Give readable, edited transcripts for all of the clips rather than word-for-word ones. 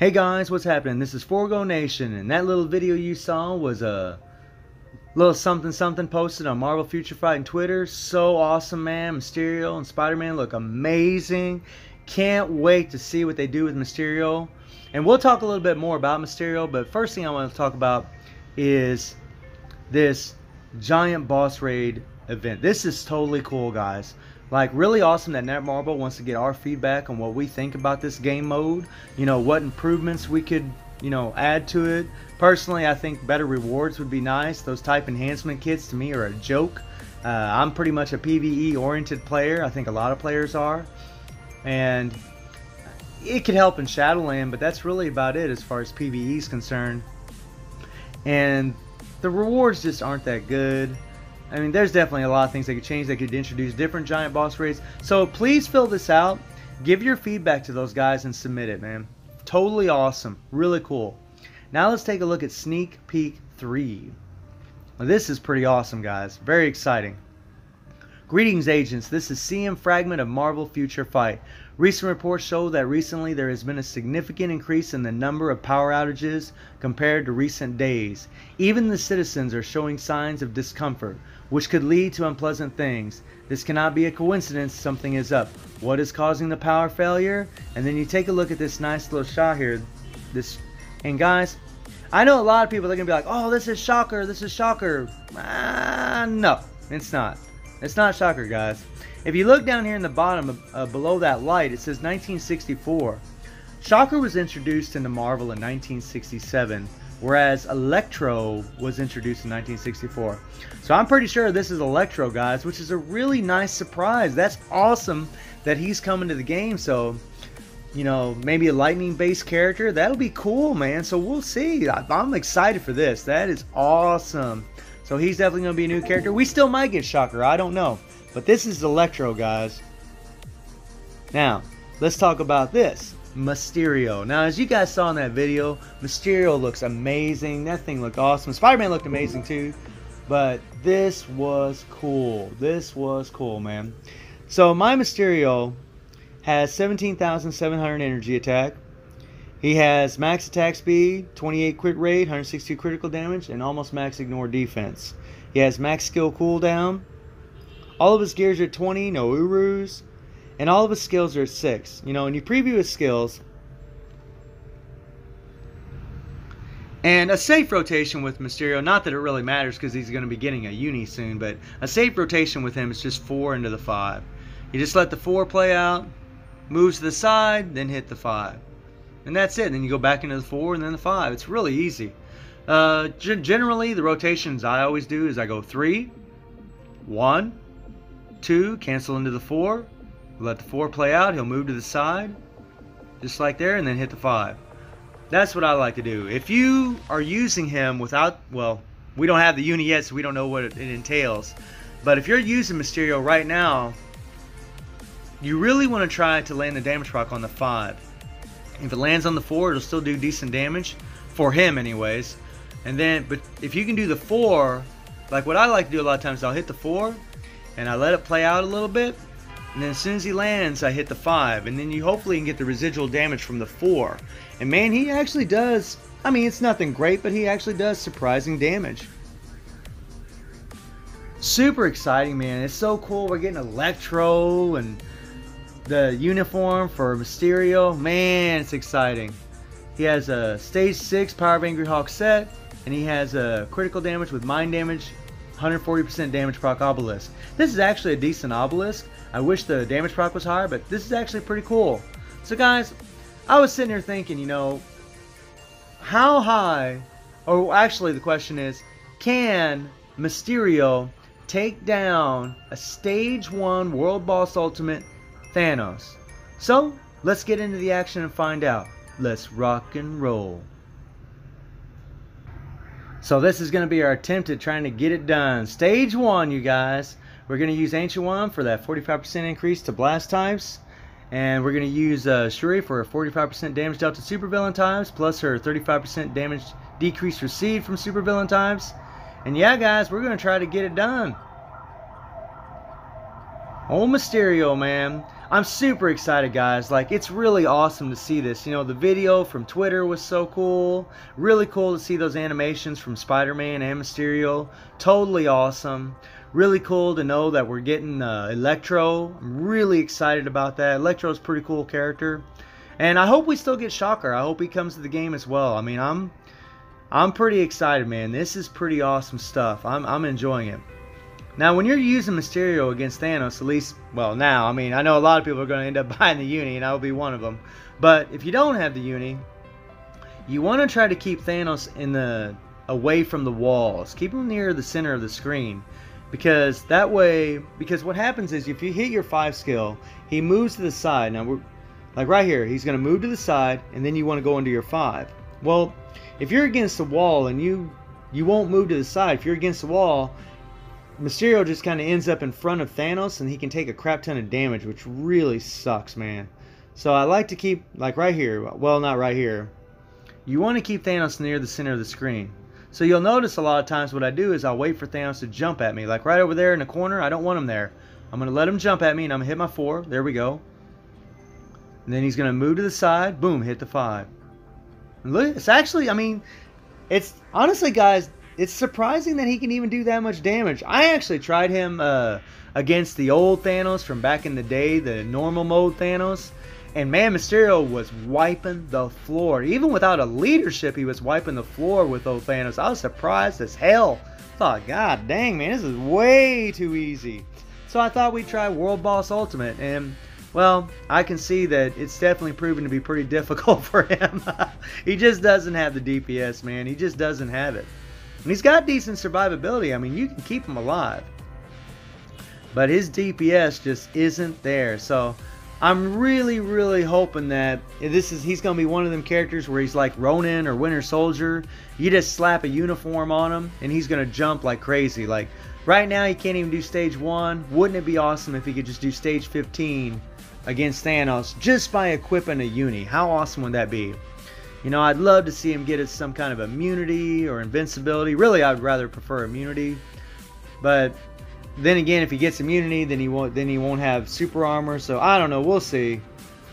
Hey guys, what's happening? This is Forgo Nation, and that little video you saw was a little something posted on Marvel Future Fight and Twitter. So awesome, man. Mysterio and Spider-Man look amazing. Can't wait to see what they do with Mysterio. And we'll talk a little bit more about Mysterio, but first thing I want to talk about is this giant boss raid event. This is totally cool, guys. Like, really awesome that Netmarble wants to get our feedback on what we think about this game mode. You know, what improvements we could, add to it. Personally, I think better rewards would be nice. Those type enhancement kits to me are a joke. I'm pretty much a PvE oriented player. I think a lot of players are. And it could help in Shadowland, but that's really about it as far as PvE is concerned. And the rewards just aren't that good. I mean, there's definitely a lot of things they could change. They could introduce different giant boss raids. So please fill this out. Give your feedback to those guys and submit it, man. Totally awesome. Really cool. Now let's take a look at Sneak Peek 3. Well, this is pretty awesome, guys. Very exciting. Greetings, agents. This is CM Fragment of Marvel Future Fight. Recent reports show that recently there has been a significant increase in the number of power outages compared to recent days. Even the citizens are showing signs of discomfort, which could lead to unpleasant things. This cannot be a coincidence. Something is up. What is causing the power failure? And then you take a look at this nice little shot here. And guys, I know a lot of people are going to be like, oh, this is Shocker. This is Shocker. No, it's not. It's not Shocker, guys. If you look down here in the bottom below that light, it says 1964. Shocker was introduced into Marvel in 1967, whereas Electro was introduced in 1964. So I'm pretty sure this is Electro, guys, which is a really nice surprise. That's awesome that he's coming to the game. So, maybe a lightning-based character. That'll be cool, man. So we'll see. I'm excited for this. That is awesome. So he's definitely going to be a new character. We still might get Shocker. I don't know. But this is Electro, guys. Now, let's talk about this. Mysterio. Now, as you guys saw in that video, Mysterio looks amazing. That thing looked awesome. Spider-Man looked amazing too. But this was cool. This was cool, man. So, my Mysterio has 17,700 energy attack. He has max attack speed, 28 crit rate, 162 critical damage, and almost max ignore defense. He has max skill cooldown. All of his gears are 20, no Urus. And all of his skills are at 6. When you preview his skills. And a safe rotation with Mysterio, not that it really matters because he's going to be getting a uni soon, but a safe rotation with him is just 4 into the 5. You just let the 4 play out, moves to the side, then hit the 5. And that's it. Then you go back into the 4 and then the 5. It's really easy. Generally, the rotations I always do is I go 3, 1, 2, cancel into the 4, let the 4 play out, he'll move to the side, just like there, and then hit the 5. That's what I like to do. If you are using him without, well, we don't have the uni yet, so we don't know what it entails. But if you're using Mysterio right now, you really want to try to land the damage proc on the 5. If it lands on the 4, it'll still do decent damage, for him anyways. And then, but if you can do the 4, like what I like to do a lot of times, I'll hit the 4, and I let it play out a little bit, and then as soon as he lands, I hit the 5, and then you hopefully can get the residual damage from the 4. And man, he actually does, I mean, it's nothing great, but he actually does surprising damage. Super exciting, man. It's so cool. We're getting Electro and the uniform for Mysterio. Man, it's exciting. He has a stage 6 Power of Angry Hawk set, and he has a critical damage with mind damage, 140% damage proc obelisk. This is actually a decent obelisk. I wish the damage proc was higher, but this is actually pretty cool. So guys, I was sitting here thinking, how high, or actually the question is, can Mysterio take down a stage 1 World Boss Ultimate Thanos? So, let's get into the action and find out. Let's rock and roll. So this is going to be our attempt at trying to get it done. Stage 1, you guys. We're going to use Ancient One for that 45% increase to blast types. And we're going to use Shuri for a 45% damage dealt to supervillain types, plus her 35% damage decrease received from supervillain types. And yeah, guys, we're going to try to get it done. Oh, Mysterio, man. I'm super excited, guys. Like, it's really awesome to see this. You know, the video from Twitter was so cool. Really cool to see those animations from Spider-Man and Mysterio. Totally awesome. Really cool to know that we're getting Electro. I'm really excited about that. Electro's a pretty cool character. And I hope we still get Shocker. I hope he comes to the game as well. I mean, I'm pretty excited, man. This is pretty awesome stuff. I'm enjoying it. Now, when you're using Mysterio against Thanos, at least, well, now, I mean, I know a lot of people are going to end up buying the Uni, and I will be one of them. But if you don't have the Uni, you want to try to keep Thanos away from the walls. Keep him near the center of the screen. Because that way, because what happens is if you hit your 5 skill, he moves to the side. Now, like right here, he's going to move to the side, and then you want to go into your 5. Well, if you're against the wall and you won't move to the side, if you're against the wall, Mysterio just kind of ends up in front of Thanos, and he can take a crap ton of damage, which really sucks, man. So I like to keep, like right here, well, not right here. You want to keep Thanos near the center of the screen. So you'll notice a lot of times what I do is I'll wait for Thanos to jump at me. Like right over there in the corner, I don't want him there. I'm going to let him jump at me, and I'm going to hit my 4. There we go. And then he's going to move to the side. Boom, hit the 5. And look, it's actually, I mean, it's, honestly, guys, it's surprising that he can even do that much damage. I actually tried him against the old Thanos from back in the day, the normal mode Thanos. And man, Mysterio was wiping the floor. Even without a leadership, he was wiping the floor with old Thanos. I was surprised as hell. I thought, God dang, man, this is way too easy. So I thought we'd try World Boss Ultimate. And, well, I can see that it's definitely proven to be pretty difficult for him. He just doesn't have the DPS, man. He just doesn't have it. And he's got decent survivability. I mean, you can keep him alive. But his DPS just isn't there. So I'm really, really hoping that he's going to be one of them characters where he's like Ronin or Winter Soldier. You just slap a uniform on him and he's going to jump like crazy. Like right now he can't even do stage 1. Wouldn't it be awesome if he could just do stage 15 against Thanos just by equipping a Uni? How awesome would that be? You know, I'd love to see him get some kind of immunity or invincibility. Really, I'd rather prefer immunity. But then again, if he gets immunity, then he won't have super armor. So I don't know. We'll see.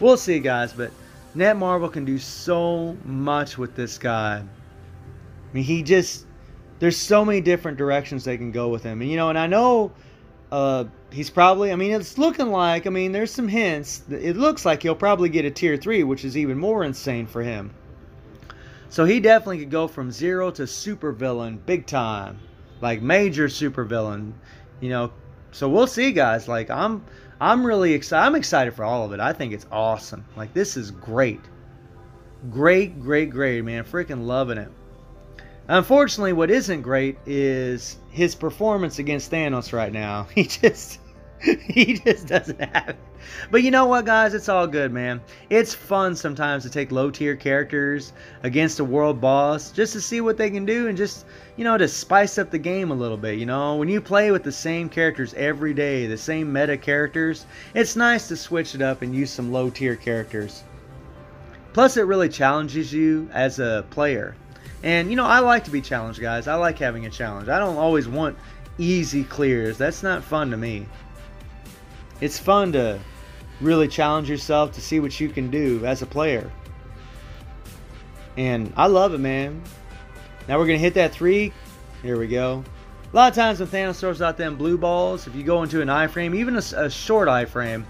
We'll see, guys. But Netmarble can do so much with this guy. I mean, there's so many different directions they can go with him. And you know, and I know he's probably, I mean, it's looking like, I mean, there's some hints. It looks like he'll probably get a tier 3, which is even more insane for him. So he definitely could go from 0 to super villain big time. Like major super villain. You know, so we'll see, guys. Like I'm really excited. I'm excited for all of it. I think it's awesome. Like this is great. Great, man. Freaking loving it. Unfortunately, what isn't great is his performance against Thanos right now. He just doesn't have it. But you know what, guys? It's all good, man. It's fun sometimes to take low-tier characters against a world boss just to see what they can do and just, you know, to spice up the game a little bit, you know? When you play with the same characters every day, the same meta characters, it's nice to switch it up and use some low-tier characters. Plus, it really challenges you as a player. And, you know, I like to be challenged, guys. I like having a challenge. I don't always want easy clears. That's not fun to me. It's fun to really challenge yourself to see what you can do as a player. And I love it, man. Now we're going to hit that 3. Here we go. A lot of times when Thanos throws out them blue balls, if you go into an iframe, even a short iframe,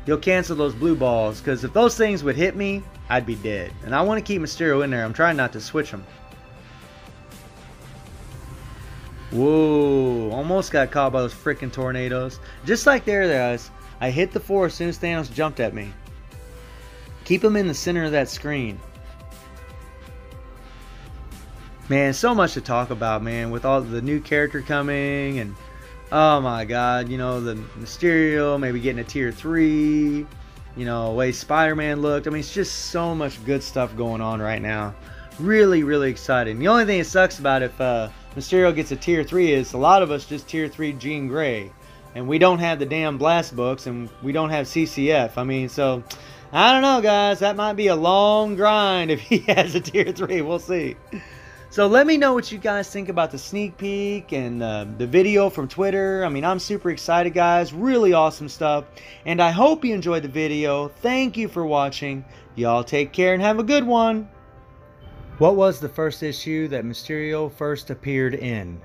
you'll cancel those blue balls. Because if those things would hit me, I'd be dead. And I want to keep Mysterio in there. I'm trying not to switch him. Whoa, almost got caught by those freaking tornadoes. Just like there, guys. I hit the 4 as soon as Thanos jumped at me. Keep him in the center of that screen. Man, so much to talk about, man, with all the new character coming. And, oh my God, you know, the Mysterio maybe getting a tier 3. You know, the way Spider-Man looked. I mean, it's just so much good stuff going on right now. Really, really exciting. The only thing that sucks about if Mysterio gets a tier 3 is a lot of us just tier 3 Jean Grey. And we don't have the damn blast books, and we don't have CCF. I mean, so, I don't know, guys. That might be a long grind if he has a tier 3. We'll see. So let me know what you guys think about the sneak peek and the video from Twitter. I mean, I'm super excited, guys. Really awesome stuff. And I hope you enjoyed the video. Thank you for watching. Y'all take care and have a good one. What was the first issue that Mysterio first appeared in?